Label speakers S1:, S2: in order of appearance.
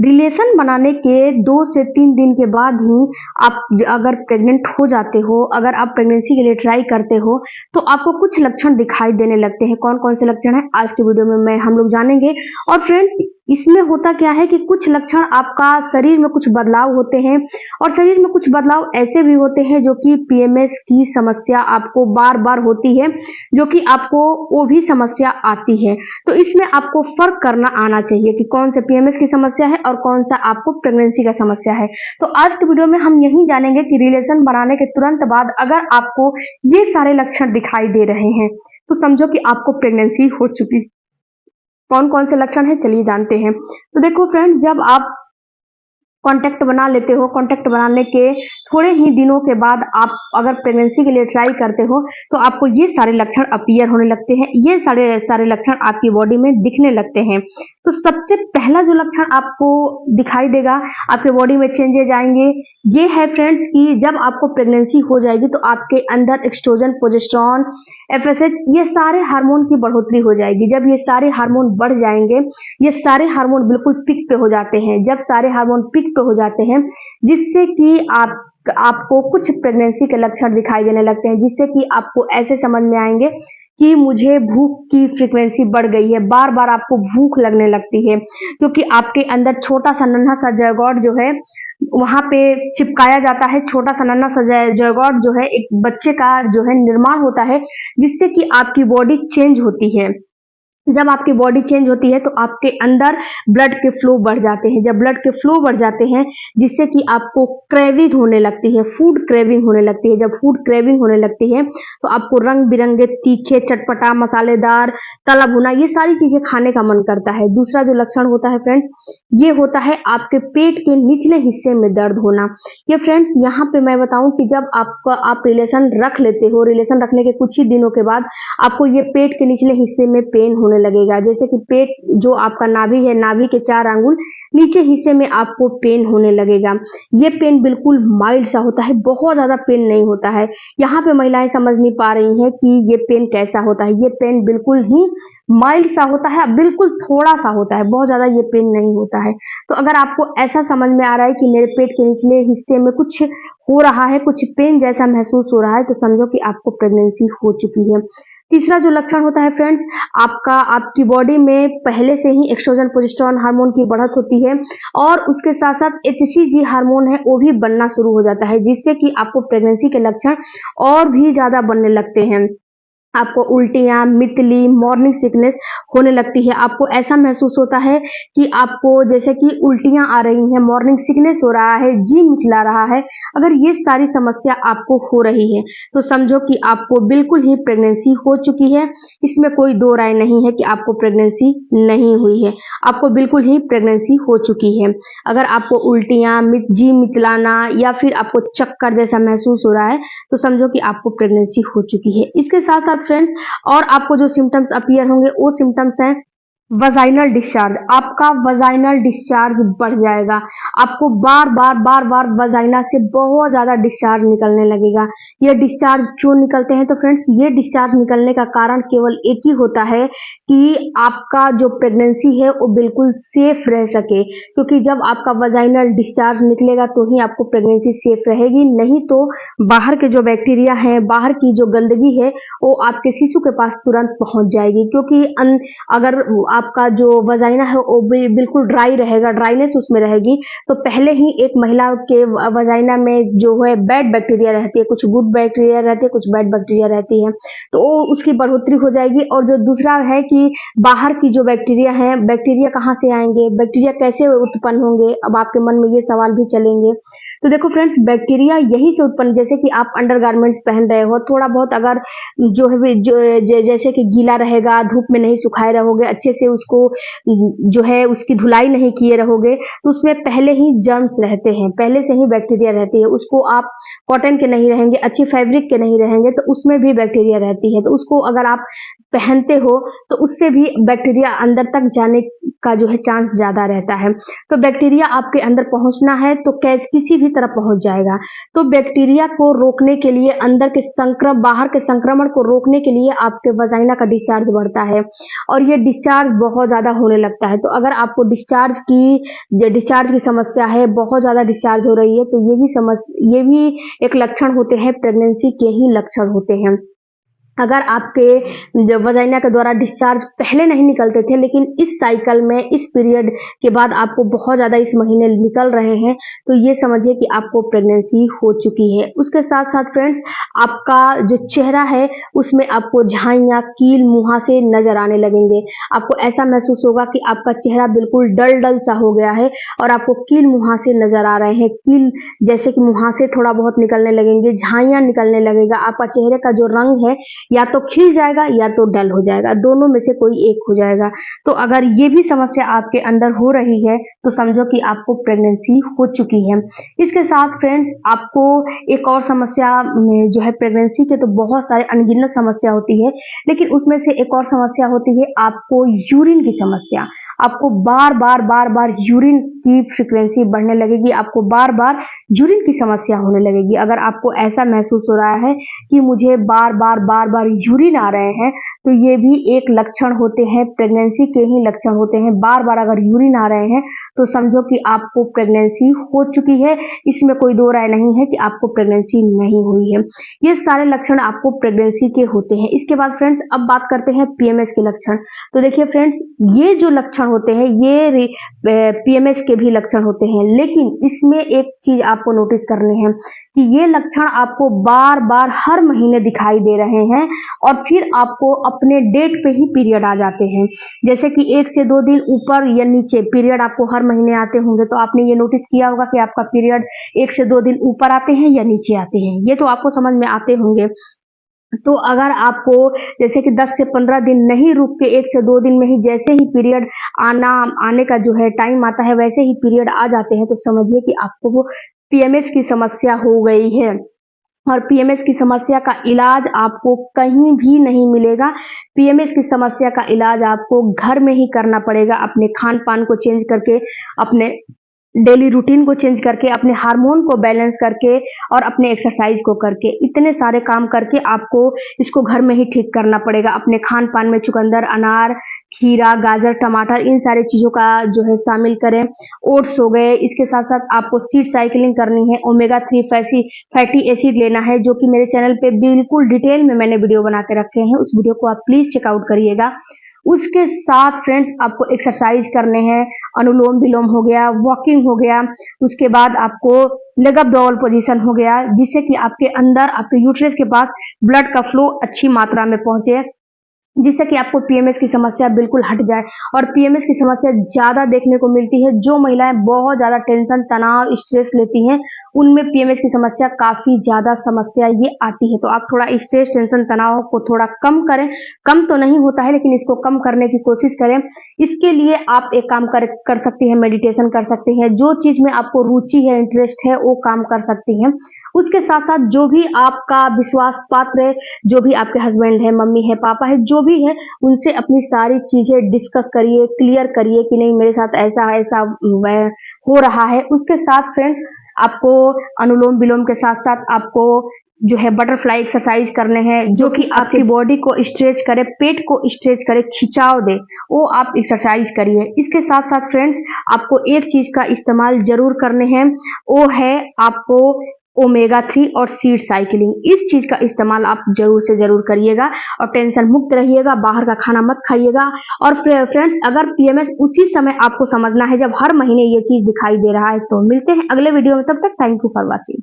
S1: Relation बनाने के 2 से 3 दिन के बाद ही आप अगर प्रेग्नेंट हो जाते हो, अगर आप प्रेगनेंसी के लिए ट्राई करते हो, तो आपको कुछ लक्षण दिखाई देने लगते हैं। कौन-कौन से लक्षण हैं? आज के वीडियो में हम लोग जानेंगे। और फ्रेंड्स, इसमें होता क्या है कि कुछ लक्षण आपका शरीर में कुछ बदलाव होते हैं और शरीर में कुछ बदलाव ऐसे भी होते हैं जो कि पीएमएस की समस्या आपको बार-बार होती है, जो कि आपको वो भी समस्या आती है। तो इसमें आपको फर्क करना आना चाहिए कि कौन सा पीएमएस की समस्या है और कौन सा आपको प्रेगनेंसी का समस्या है। तो आज के वीडियो में हम यही जानेंगे कि रिलेशन बनाने के तुरंत बाद अगर आपको ये सारे लक्षण दिखाई दे रहे हैं, तो समझो कि आपको प्रेगनेंसी हो चुकी। कौन-कौन से लक्षण हैं, चलिए जानते हैं। तो देखो फ्रेंड, जब आप कॉन्टैक्ट बना लेते हो, कॉन्टैक्ट बनाने के थोड़े ही दिनों के बाद आप अगर प्रेगनेंसी के लिए ट्राई करते हो, तो आपको ये सारे लक्षण अपीयर होने लगते हैं। ये सारे लक्षण आपकी बॉडी में दिखने लगते हैं। तो सबसे पहला जो लक्षण आपको दिखाई देगा, आपके बॉडी में चेंजेज आएंगे, ये है फ्रेंड्स कि जब आपको प्रेगनेंसी हो जाएगी तो आपके अंदर एस्ट्रोजन, प्रोजेस्टेरॉन, एफएसएच, ये सारे हार्मोन की बढ़ोतरी हो जाएगी। जब ये सारे हार्मोन बढ़ जाएंगे, ये सारे हार्मोन बिल्कुल पीक पे हो जाते हैं। जब सारे हार्मोन पीक पे हो जाते हैं, जिससे कि आपको कुछ प्रेगनेंसी के लक्षण दिखाई देने लगते हैं, जिससे कि आपको ऐसे समझ में आएंगे कि मुझे भूख की फ्रीक्वेंसी बढ़ गई है, बार बार आपको भूख लगने लगती है, क्योंकि आपके अंदर छोटा सा नन्हा सा जायगोट जो है वहां पे चिपकाया जाता है। छोटा सा नन्हा सा जायगोट जो है एक बच्चे का जो है निर्माण होता है, जिससे कि आपकी बॉडी चेंज होती है। जब आपकी बॉडी चेंज होती है तो आपके अंदर ब्लड के फ्लो बढ़ जाते हैं। जब ब्लड के फ्लो बढ़ जाते हैं, जिससे कि आपको क्रेविंग होने लगती है, फूड क्रेविंग होने लगती है। जब फूड क्रेविंग होने लगती है तो आपको रंग बिरंगे तीखे, चटपटा, मसालेदार, तला भुना, ये सारी चीजें खाने का मन करता है। दूसरा जो लक्षण होता है फ्रेंड्स, ये होता है आपके पेट के निचले हिस्से में दर्द होना। ये फ्रेंड्स, यहाँ पे मैं बताऊं कि जब आप रिलेशन रख लेते हो, रिलेशन रखने के कुछ ही दिनों के बाद आपको ये पेट के निचले हिस्से में पेन होने लगेगा। जैसे कि पेट जो आपका नाभि है, नाभि के 4 आंगुल नीचे हिस्से में आपको पेन होने लगेगा। ये पेन बिल्कुल माइल्ड सा होता है, बहुत ज्यादा पेन नहीं होता है। यहाँ पे महिलाएं समझ नहीं पा रही हैं कि ये पेन कैसा होता है। ये पेन बिल्कुल ही माइल्ड सा होता है, बिल्कुल थोड़ा सा होता है, बहुत ज्यादा ये पेन नहीं होता है। तो अगर आपको ऐसा समझ में आ रहा है कि मेरे पेट के निचले हिस्से में कुछ हो रहा है, कुछ पेन जैसा महसूस हो रहा है, तो समझो कि आपको प्रेगनेंसी हो चुकी है। तीसरा जो लक्षण होता है फ्रेंड्स, आपकी बॉडी में पहले से ही एस्ट्रोजन, प्रोजेस्टेरॉन हार्मोन की बढ़त होती है और उसके साथ साथ एचसीजी हार्मोन है वो भी बनना शुरू हो जाता है, जिससे कि आपको प्रेगनेंसी के लक्षण और भी ज्यादा बनने लगते हैं। आपको उल्टियां, मितली, मॉर्निंग सिकनेस होने लगती है। आपको ऐसा महसूस होता है कि आपको जैसे कि उल्टियां आ रही हैं, मॉर्निंग सिकनेस हो रहा है, जी मिचला रहा है। अगर ये सारी समस्या आपको हो रही है, तो समझो कि आपको बिल्कुल ही प्रेगनेंसी हो चुकी है। इसमें कोई दो राय नहीं है कि आपको प्रेगनेंसी नहीं हुई है, आपको बिल्कुल ही प्रेगनेंसी हो चुकी है। अगर आपको उल्टियां, जी मिचलाना या फिर आपको चक्कर जैसा महसूस हो रहा है, तो समझो कि आपको प्रेगनेंसी हो चुकी है। इसके साथ साथ फ्रेंड्स, और आपको जो सिम्टम्स अपीयर होंगे वो सिम्टम्स हैं वजाइनल डिस्चार्ज। आपका वजाइनल डिस्चार्ज बढ़ जाएगा। आपको बार बार वजाइना से बहुत ज्यादा डिस्चार्ज निकलने लगेगा। ये डिस्चार्ज क्यों निकलते हैं? तो फ्रेंड्स, ये डिस्चार्ज निकलने का कारण केवल एक ही होता है कि आपका जो प्रेगनेंसी है वो बिल्कुल सेफ रह सके, क्योंकि जब आपका वजाइनल डिस्चार्ज निकलेगा तो ही आपको प्रेगनेंसी सेफ रहेगी। नहीं तो बाहर के जो बैक्टीरिया है, बाहर की जो गंदगी है, वो आपके शिशु के पास तुरंत पहुंच जाएगी। क्योंकि अगर आपका जो वजाइना है वो बिल्कुल ड्राई रहेगा, ड्राइनेस उसमें रहेगी, तो पहले ही एक महिला के वजाइना में जो है बैड बैक्टीरिया रहती है, कुछ गुड बैक्टीरिया रहती है, कुछ बैड बैक्टीरिया रहती है, तो उसकी बढ़ोतरी हो जाएगी। और जो दूसरा है कि बाहर की जो बैक्टीरिया है, बैक्टीरिया कहाँ से आएंगे, बैक्टीरिया कैसे उत्पन्न होंगे, अब आपके मन में ये सवाल भी चलेंगे। तो देखो फ्रेंड्स, बैक्टीरिया यही से उत्पन्न, जैसे कि आप अंडरगारमेंट्स पहन रहे हो, थोड़ा बहुत अगर जो है जैसे कि गीला रहेगा, धूप में नहीं सुखाए रहोगे, अच्छे से उसको जो है उसकी धुलाई नहीं किए रहोगे, तो उसमें पहले ही जर्म्स रहते हैं, पहले से ही बैक्टीरिया रहती है। उसको आप कॉटन के नहीं रहेंगे, अच्छी फैब्रिक के नहीं रहेंगे, तो उसमें भी बैक्टीरिया रहती है। तो उसको अगर आप पहनते हो तो उससे भी बैक्टीरिया अंदर तक जाने का जो है चांस ज्यादा रहता है। तो बैक्टीरिया आपके अंदर पहुंचना है तो किसी भी तरह पहुंच जाएगा। तो बैक्टीरिया को रोकने के लिए, अंदर के बाहर के संक्रमण को रोकने के लिए आपके वजाइना का डिस्चार्ज बढ़ता है और ये डिस्चार्ज बहुत ज़्यादा होने लगता है। तो अगर आपको डिस्चार्ज की समस्या है, बहुत ज़्यादा डिस्चार्ज हो रही है, तो ये भी एक लक्षण होते हैं, प्रेगनेंसी के ही लक्षण होते हैं। अगर आपके वजाइना के द्वारा डिस्चार्ज पहले नहीं निकलते थे, लेकिन इस साइकिल में, इस पीरियड के बाद आपको बहुत ज़्यादा इस महीने निकल रहे हैं, तो ये समझिए कि आपको प्रेगनेंसी हो चुकी है। उसके साथ साथ फ्रेंड्स, आपका जो चेहरा है उसमें आपको झाइयाँ, कील, मुहासे नजर आने लगेंगे। आपको ऐसा महसूस होगा कि आपका चेहरा बिल्कुल डल डल सा हो गया है और आपको कील, मुहासे नजर आ रहे हैं। कील जैसे कि मुहासे थोड़ा बहुत निकलने लगेंगे, झाइयाँ निकलने लगेगा। आपका चेहरे का जो रंग है या तो खिल जाएगा या तो डल हो जाएगा, दोनों में से कोई एक हो जाएगा। तो अगर ये भी समस्या आपके अंदर हो रही है तो समझो कि आपको प्रेगनेंसी हो चुकी है। इसके साथ फ्रेंड्स, आपको एक और समस्या जो है, प्रेगनेंसी के तो बहुत सारे अनगिनत समस्या होती है, लेकिन उसमें से एक और समस्या होती है आपको यूरिन की समस्या। आपको बार बार यूरिन की फ्रीक्वेंसी बढ़ने लगेगी, आपको बार बार यूरिन की समस्या होने लगेगी। अगर आपको ऐसा महसूस हो रहा है कि मुझे बार बार यूरिन आ रहे हैं, तो ये भी एक लक्षण होते हैं, प्रेगनेंसी के ही लक्षण होते हैं। बार बार अगर यूरिन आ रहे हैं तो समझो कि आपको प्रेगनेंसी हो चुकी है। इसमें कोई दो राय नहीं है कि आपको प्रेगनेंसी नहीं हुई है। ये सारे लक्षण आपको प्रेगनेंसी के होते हैं। इसके बाद फ्रेंड्स, अब बात करते हैं पीएमएस के लक्षण। तो देखिए फ्रेंड्स, ये जो लक्षण होते हैं ये पीएमएस के भी लक्षण होते हैं, लेकिन इसमें एक चीज आपको नोटिस करनी है कि ये लक्षण आपको बार बार हर महीने दिखाई दे रहे हैं और फिर आपको अपने डेट पे ही पीरियड आ जाते हैं। जैसे कि 1 से 2 दिन ऊपर या नीचे पीरियड आपको हर महीने आते होंगे, तो आपने ये नोटिस किया होगा कि आपका पीरियड 1 से 2 दिन ऊपर आते हैं या नीचे आते हैं, ये तो आपको समझ में आते होंगे। तो अगर आपको जैसे कि 10 से 15 दिन नहीं रुक के 1 से 2 दिन में ही जैसे ही पीरियड आने का जो है टाइम आता है, वैसे ही पीरियड आ जाते हैं, तो समझिए कि आपको वो पीएमएस की समस्या हो गई है। और पीएमएस की समस्या का इलाज आपको कहीं भी नहीं मिलेगा। पीएमएस की समस्या का इलाज आपको घर में ही करना पड़ेगा, अपने खान पान को चेंज करके, अपने डेली रूटीन को चेंज करके, अपने हार्मोन को बैलेंस करके और अपने एक्सरसाइज को करके, इतने सारे काम करके आपको इसको घर में ही ठीक करना पड़ेगा। अपने खान पान में चुकंदर, अनार, खीरा, गाजर, टमाटर, इन सारे चीज़ों का जो है शामिल करें। ओट्स हो गए। इसके साथ साथ आपको सीड साइकिलिंग करनी है, ओमेगा 3 फैटी एसिड लेना है, जो कि मेरे चैनल पे बिल्कुल डिटेल में मैंने वीडियो बना के रखे हैं, उस वीडियो को आप प्लीज चेकआउट करिएगा। उसके साथ फ्रेंड्स, आपको एक्सरसाइज करने हैं, अनुलोम विलोम हो गया, वॉकिंग हो गया, उसके बाद आपको लेग अप डॉल पोजीशन हो गया, जिससे कि आपके अंदर, आपके यूट्रस के पास ब्लड का फ्लो अच्छी मात्रा में पहुंचे, जिससे कि आपको पीएमएस की समस्या बिल्कुल हट जाए। और पीएमएस की समस्या ज्यादा देखने को मिलती है जो महिलाएं बहुत ज्यादा टेंशन, तनाव, स्ट्रेस लेती हैं, उनमें पीएमएस की समस्या काफी ज्यादा समस्या ये आती है। तो आप थोड़ा स्ट्रेस, टेंशन, तनाव को थोड़ा कम करें। कम तो नहीं होता है, लेकिन इसको कम करने की कोशिश करें। इसके लिए आप एक काम कर सकती हैं, मेडिटेशन कर सकती हैं, जो चीज में आपको रुचि है, इंटरेस्ट है, वो काम कर सकती हैं। उसके साथ साथ जो भी आपका विश्वास पात्र, जो भी आपके हस्बैंड है, मम्मी है, पापा है, जो भी है, उनसे अपनी सारी चीजें डिस्कस करिए, क्लियर करिए कि नहीं, मेरे साथ ऐसा ऐसा हो रहा है। उसके साथ फ्रेंड्स, आपको अनुलोम विलोम के साथ साथ आपको जो है बटरफ्लाई एक्सरसाइज करने हैं, जो कि आपकी बॉडी को स्ट्रेच करे, पेट को स्ट्रेच करे, खिंचाव दे, वो आप एक्सरसाइज करिए। इसके साथ साथ फ्रेंड्स, आपको एक चीज का इस्तेमाल जरूर करने हैं, वो है आपको ओमेगा 3 और सीड साइकिलिंग। इस चीज का इस्तेमाल आप जरूर से जरूर करिएगा और टेंशन मुक्त रहिएगा, बाहर का खाना मत खाइएगा। और फ्रेंड्स, अगर पीएमएस उसी समय आपको समझना है जब हर महीने ये चीज दिखाई दे रहा है, तो मिलते हैं अगले वीडियो में। तब तक थैंक यू फॉर वॉचिंग।